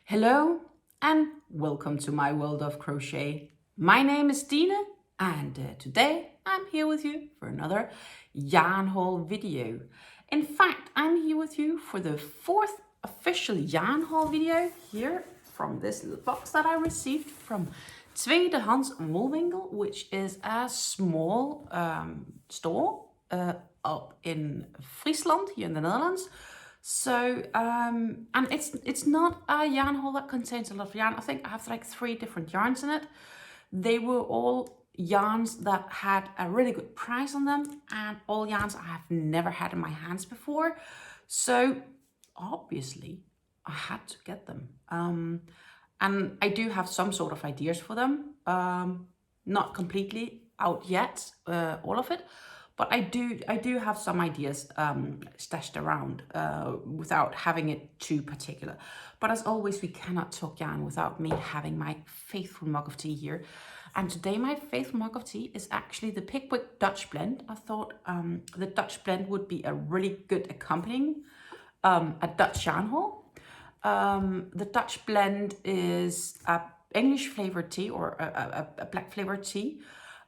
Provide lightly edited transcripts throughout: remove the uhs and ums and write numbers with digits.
Hello and welcome to my world of crochet. My name is Dina and today I'm here with you for another yarn haul video. In fact, I'm here with you for the fourth official yarn haul video here from this little box that I received from 2ehands Wolwinkel, which is a small store up in Friesland here in the Netherlands. So, and it's not a yarn haul that contains a lot of yarn. I think I have like 3 different yarns in it. They were all yarns that had a really good price on them, and all yarns I have never had in my hands before. So obviously I had to get them. And I do have some sort of ideas for them. Not completely out yet, all of it. But I do have some ideas stashed around without having it too particular. But as always, we cannot talk yarn without me having my faithful mug of tea here. And today my faithful mug of tea is actually the Pickwick Dutch blend. I thought the Dutch blend would be a really good accompanying a Dutch yarn haul. The Dutch blend is a English flavored tea or a black flavored tea.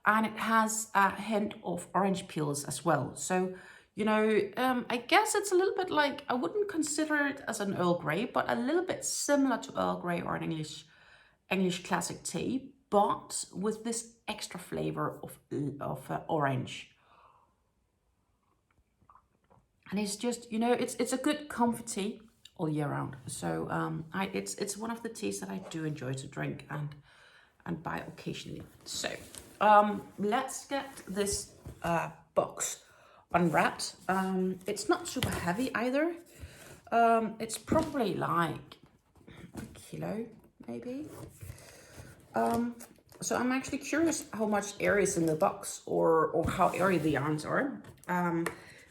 And it has a hint of orange peels as well. So, you know, I guess it's a little bit like, I wouldn't consider it as an Earl Grey, but a little bit similar to Earl Grey or an English classic tea, but with this extra flavor of orange. And it's just, you know, it's a good comfort tea all year round. So it's one of the teas that I do enjoy to drink and buy occasionally. So let's get this box unwrapped. It's not super heavy either. It's probably like a kilo maybe. So I'm actually curious how much air is in the box or how airy the yarns are.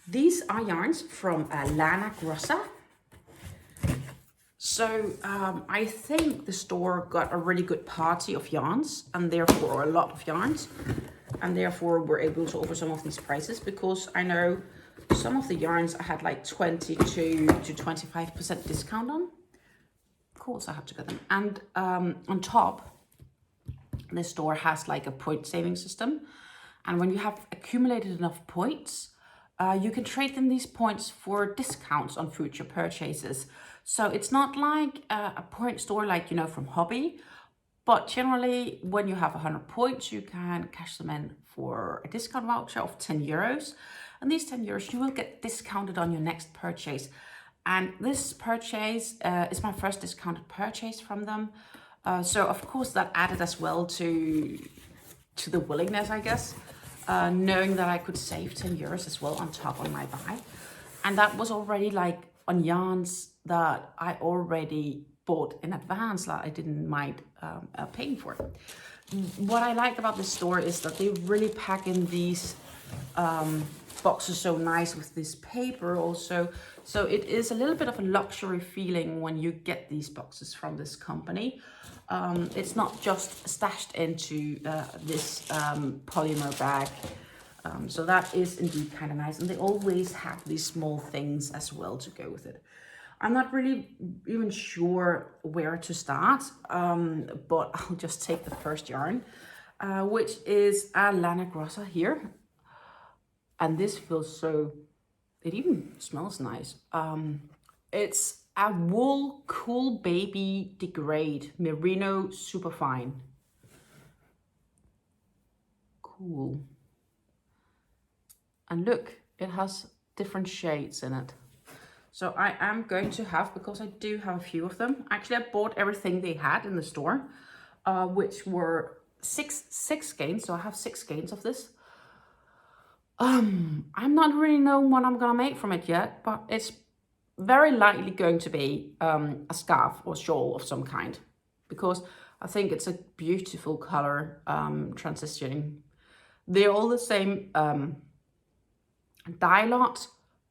These are yarns from Lana Grossa. So I think the store got a really good party of yarns and therefore a lot of yarns, and therefore we're able to offer some of these prices, because I know some of the yarns I had like 22 to 25% discount on. Of course I have to get them. And on top, the store has like a point saving system, and when you have accumulated enough points, you can trade in these points for discounts on future purchases. So it's not like a point store like, you know, from Hobby, but generally when you have 100 points, you can cash them in for a discount voucher of 10 euros. And these 10 euros you will get discounted on your next purchase. And this purchase is my first discounted purchase from them. So of course that added as well to the willingness, I guess, knowing that I could save 10 euros as well on top on my buy. And that was already like on yarns that I already bought in advance that I didn't mind paying for. What I like about this store is that they really pack in these boxes so nice with this paper also. So it is a little bit of a luxury feeling when you get these boxes from this company. It's not just stashed into this polymer bag. So that is indeed kind of nice. And they always have these small things as well to go with it. I'm not really even sure where to start, but I'll just take the first yarn, which is a Lana Grossa here. And this feels so, it even smells nice. It's a wool cool baby Degrade merino superfine. Cool. And look, it has different shades in it. So I am going to have, because I do have a few of them. Actually, I bought everything they had in the store, which were six skeins. So I have 6 skeins of this. I'm not really knowing what I'm gonna make from it yet, but it's very likely going to be a scarf or shawl of some kind, because I think it's a beautiful color transitioning. They're all the same dye lot.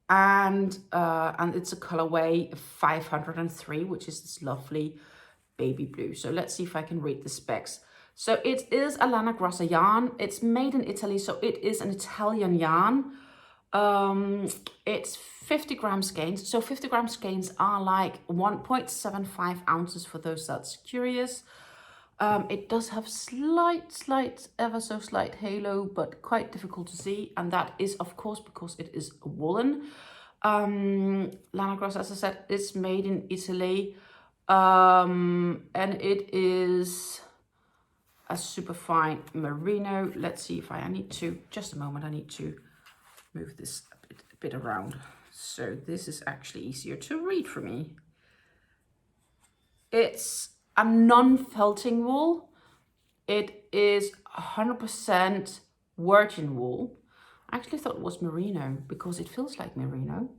And it's a colorway 503, which is this lovely baby blue. So let's see if I can read the specs. So it is a Lana Grossa yarn. It's made in Italy, so it is an Italian yarn. It's 50 gram skeins. So 50 gram skeins are like 1.75 ounces for those that's curious. It does have slight, ever so slight halo, but quite difficult to see. And that is, of course, because it is woolen. Lana Grossa, as I said, is made in Italy. And it is a super fine merino. Let's see if I need to, just a moment, I need to move this a bit around. So this is actually easier to read for me. It's a non-felting wool. It is 100% virgin wool. I actually thought it was merino because it feels like merino.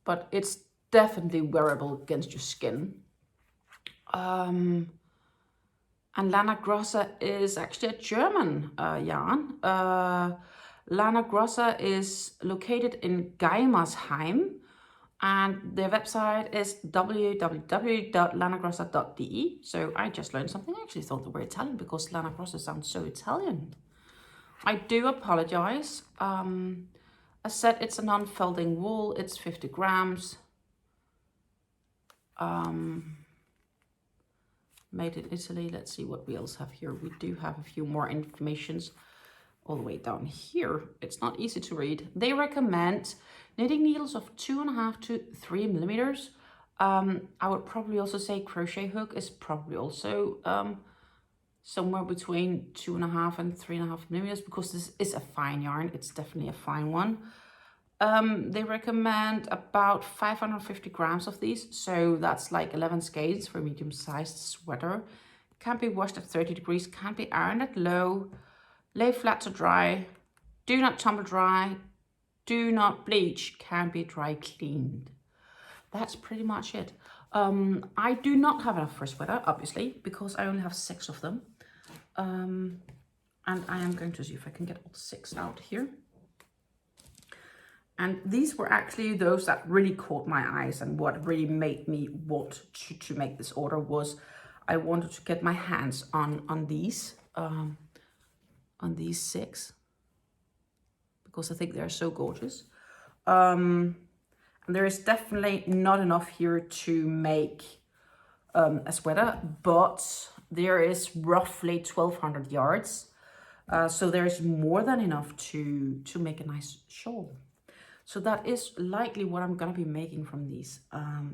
But it's definitely wearable against your skin. And Lana Grossa is actually a German yarn. Lana Grossa is located in Geimersheim, and their website is www.lanagrossa.de. So I just learned something. I actually thought they were Italian because Lana Grossa sounds so Italian. I do apologize. I said it's a non-felting wool. It's 50 grams. Made in Italy. Let's see what we else have here. We do have a few more informations all the way down here. It's not easy to read. They recommend knitting needles of 2.5 to 3 millimeters. I would probably also say crochet hook is probably also somewhere between 2.5 and 3.5 millimeters because this is a fine yarn. It's definitely a fine one. They recommend about 550 grams of these, so that's like 11 skeins for a medium-sized sweater. Can be washed at 30 degrees, can be ironed at low, lay flat to dry, do not tumble dry, do not bleach, can be dry cleaned. That's pretty much it. I do not have enough for a sweater, obviously, because I only have 6 of them. And I am going to see if I can get all 6 out here. And these were actually those that really caught my eyes, and what really made me want to make this order was I wanted to get my hands on these 6 because I think they're so gorgeous. And there is definitely not enough here to make a sweater, but there is roughly 1,200 yards. So there's more than enough to make a nice shawl. So that is likely what I'm gonna be making from these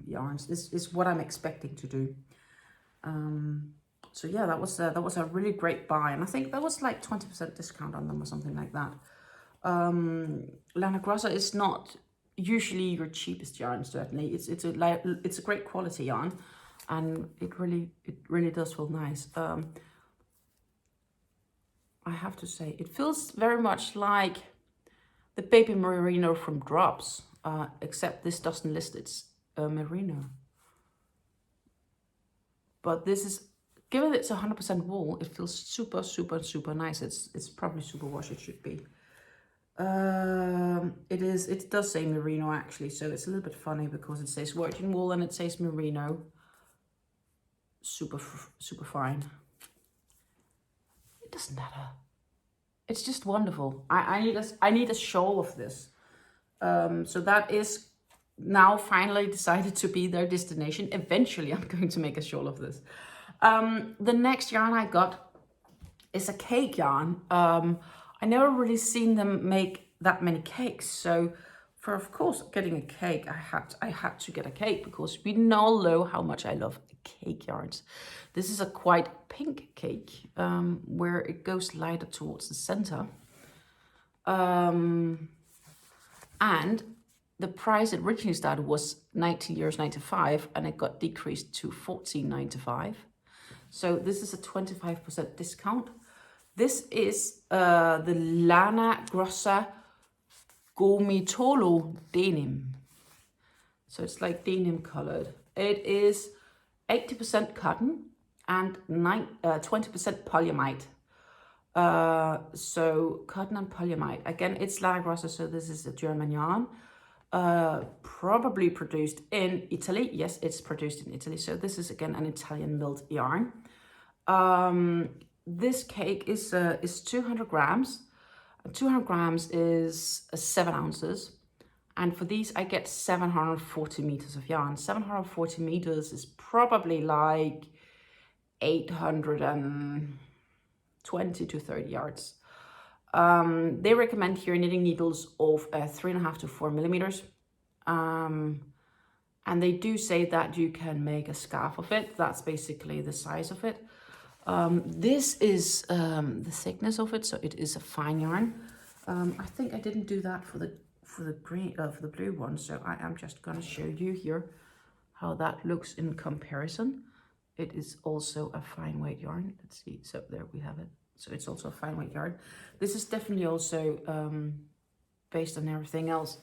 yarns. This is what I'm expecting to do. So yeah, that was a really great buy, and I think that was like 20% discount on them or something like that. Lana Grossa is not usually your cheapest yarn. Certainly, it's a great quality yarn, and it really does feel nice. I have to say, it feels very much like the baby merino from Drops, except this doesn't list its merino. But this is, given it's 100% wool, it feels super, super, super nice. It's probably super wash, it should be. It does say merino actually, so it's a little bit funny because it says virgin wool and it says merino. Super fine. It doesn't matter. It's just wonderful. I need a shawl of this. So that is now finally decided to be their destination. Eventually, I'm going to make a shawl of this. The next yarn I got is a cake yarn. I never really seen them make that many cakes. So for, of course, getting a cake, I had to get a cake because we all know how much I love cake yarns. This is a quite pink cake where it goes lighter towards the center. And the price it originally started was €19.95 and it got decreased to $14.95. So this is a 25% discount. This is the Lana Grossa Gomitolo Denim. So it's like denim colored. It is 80% cotton and 20% polyamide. So cotton and polyamide. Again, it's Lana Grossa, so this is a German yarn. Probably produced in Italy. Yes, it's produced in Italy. So this is again an Italian milled yarn. This cake is 200 grams 200 grams is 7 ounces. And for these, I get 740 meters of yarn. 740 meters is probably like 820 to 30 yards. They recommend here knitting needles of 3.5 to 4 millimeters. And they do say that you can make a scarf of it. That's basically the size of it. This is the thickness of it, so it is a fine yarn. I think I didn't do that for the green for the blue one, so I am just gonna show you here how that looks in comparison. It is also a fine weight yarn. Let's see. So there we have it. So it's also a fine weight yarn. This is definitely also based on everything else,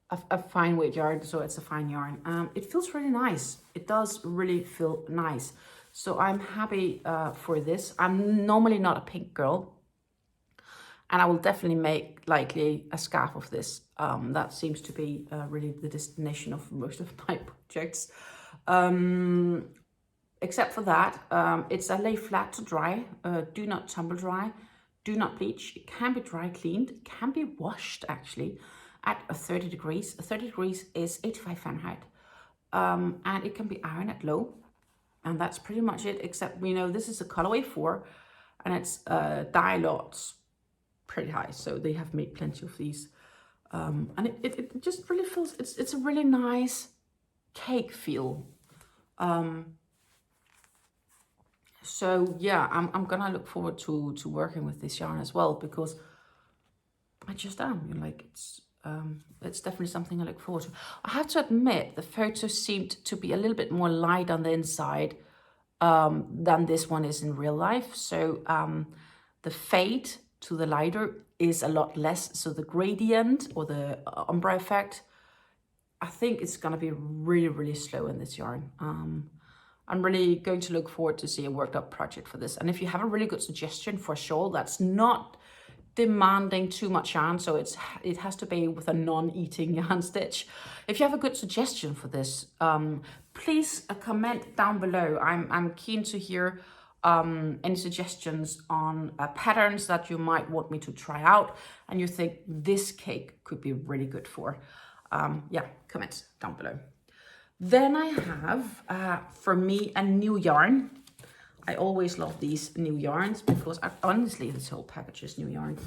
a fine weight yarn, so it's a fine yarn. It feels really nice. It does really feel nice. So I'm happy for this. I'm normally not a pink girl, and I will definitely make likely a scarf of this. That seems to be really the destination of most of my projects. Except for that, it's a lay flat to dry. Do not tumble dry. Do not bleach. It can be dry cleaned. It can be washed actually at 30 degrees. 30 degrees is 85 Fahrenheit. And it can be ironed at low. And that's pretty much it, except we know this is a colorway 4, and it's dye lots pretty high. So they have made plenty of these. And it just really feels, it's a really nice cake feel. So yeah, I'm gonna look forward to working with this yarn as well, because I just am, you know, like it's definitely something I look forward to. I have to admit, the photos seemed to be a little bit more light on the inside than this one is in real life. So the fade to the lighter is a lot less. So the gradient or the ombre effect, I think it's gonna be really, really slow in this yarn. I'm really going to look forward to see a worked up project for this. And if you have a really good suggestion for a shawl that's not demanding too much yarn, so it has to be with a non-eating yarn stitch. If you have a good suggestion for this, please comment down below. I'm keen to hear any suggestions on patterns that you might want me to try out and you think this cake could be really good for. Yeah, comment down below. Then I have, for me, a new yarn. I always love these new yarns because honestly, this whole package is new yarn.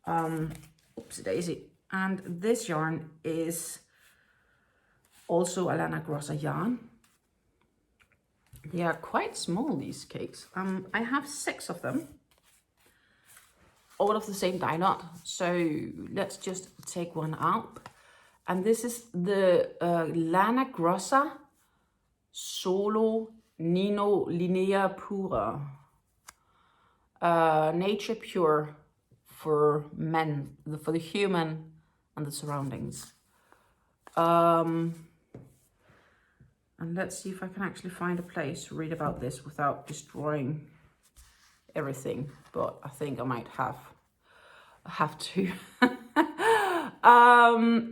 Oopsie daisy. And this yarn is also a Lana Grossa yarn. They are quite small, these cakes. I have 6 of them, all of the same dye knot. So let's just take one out. And this is the Lana Grossa Lino Linea Pura. Nature pure for men, for the human and the surroundings. And let's see if I can actually find a place to read about this without destroying everything. But I think I might have to.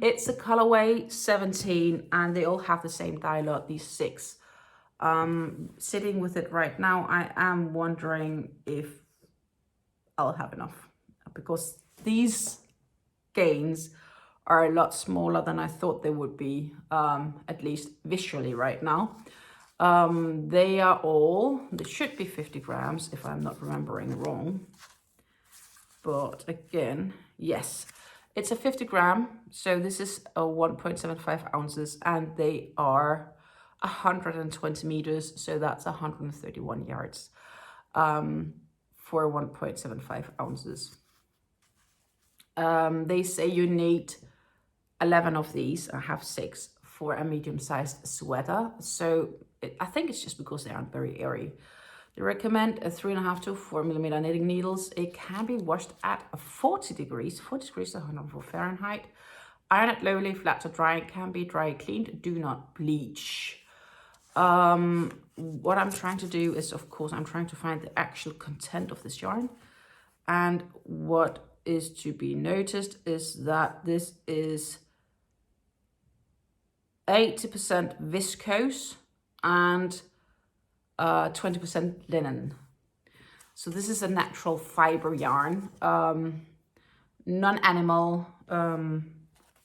It's a colorway 17, and they all have the same dye lot, these 6. Sitting with it right now, I am wondering if I'll have enough, because these gains are a lot smaller than I thought they would be, at least visually right now. They should be 50 grams if I'm not remembering wrong. But again, yes. It's a 50 gram, so this is a 1.75 ounces, and they are 120 meters, so that's 131 yards for 1.75 ounces. They say you need 11 of these. I have 6 for a medium-sized sweater, so I think it's just because they aren't very airy. They recommend a 3.5 to 4 millimeter knitting needles. It can be washed at 40 degrees. 40 degrees is 104 Fahrenheit. Iron it lowly, flat to dry. It can be dry cleaned. Do not bleach. What I'm trying to do is, of course, I'm trying to find the actual content of this yarn. And what is to be noticed is that this is 80% viscose and 20% linen. So this is a natural fiber yarn. non-animal.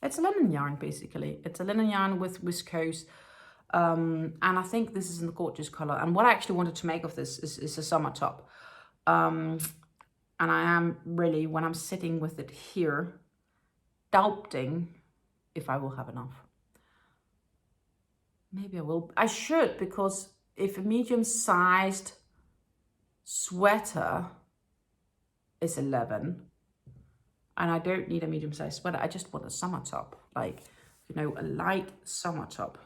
It's a linen yarn, basically. It's a linen yarn with viscose. And I think this is in the gorgeous color. And what I actually wanted to make of this is a summer top. And I am really, when I'm sitting with it here, doubting if I will have enough. Maybe I will. I should, because if a medium-sized sweater is 11, and I don't need a medium-sized sweater, I just want a summer top, like, you know, a light summer top.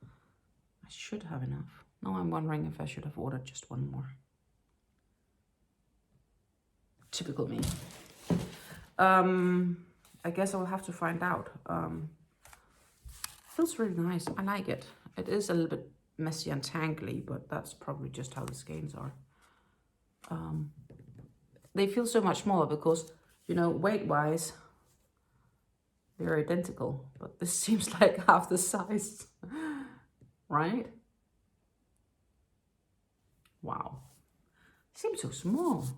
I should have enough. Now I'm wondering if I should have ordered just one more. Typical me. I guess I will have to find out. Feels really nice. I like it. It is a little bit messy and tangly, but that's probably just how the skeins are. They feel so much smaller because, you know, weight-wise, they're identical, but this seems like half the size, right? Wow. Seems so small.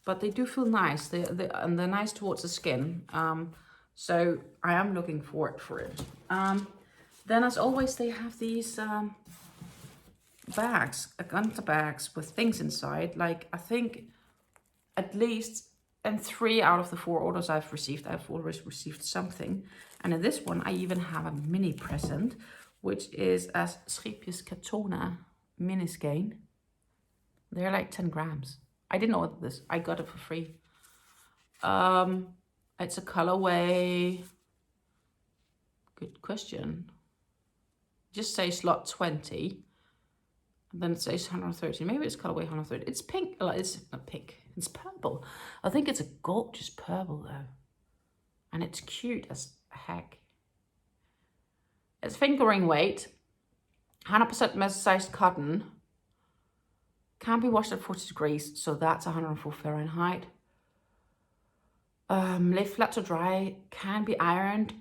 But they do feel nice. And they're nice towards the skin. So I am looking forward for it. Then, as always, they have these bags, Gunter bags with things inside. Like, I think at least in 3 out of the 4 orders I've received, I've always received something. And in this one, I even have a mini present, which is a Schipjes Katona mini skein. They're like 10 grams. I didn't order this. I got it for free. It's a colorway. Good question. Just says lot 20. And then it says 130. Maybe it's colorway 130. It's pink. It's not pink. It's purple. I think it's a gorgeous purple though. And it's cute as heck. It's fingering weight. 100% mesh-sized cotton. Can be washed at 40 degrees, so that's 104 Fahrenheit. Lay flat to dry, can be ironed,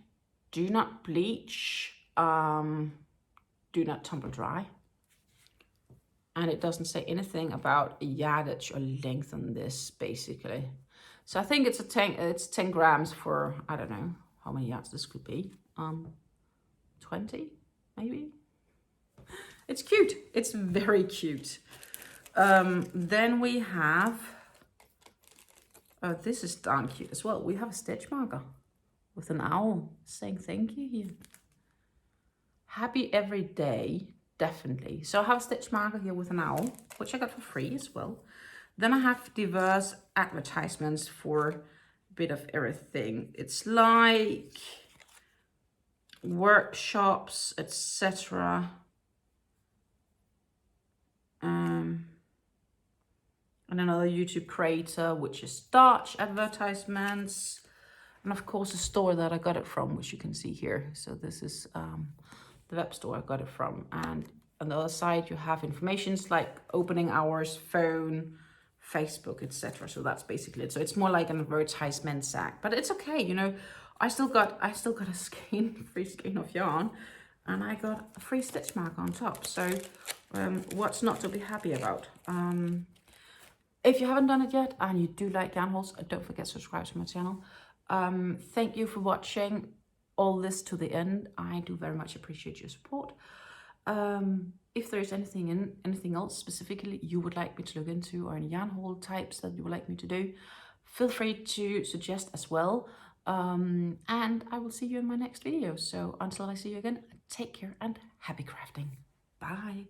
do not bleach, do not tumble dry. And it doesn't say anything about yardage or length on this, basically. So I think it's 10 grams for, I don't know how many yards this could be. 20, maybe? It's cute. It's very cute. Then we have, this is darn cute as well. We have a stitch marker with an owl saying thank you here. Happy every day, definitely. So I have a stitch marker here with an owl, which I got for free as well. Then I have diverse advertisements for a bit of everything. It's like workshops, etc. And another YouTube creator, which is Dutch advertisements. And of course, a store that I got it from, which you can see here. So this is the web store I got it from. And on the other side, you have informations like opening hours, phone, Facebook, etc. So that's basically it. So it's more like an advertisement sack, but it's okay. You know, I still got a free skein of yarn, and I got a free stitch mark on top. So what's not to be happy about? If you haven't done it yet and you do like yarn hauls, don't forget to subscribe to my channel. Thank you for watching all this to the end. I do very much appreciate your support. If there's anything else specifically you would like me to look into, or any yarn haul types that you would like me to do, feel free to suggest as well. And I will see you in my next video. So until I see you again, take care and happy crafting. Bye.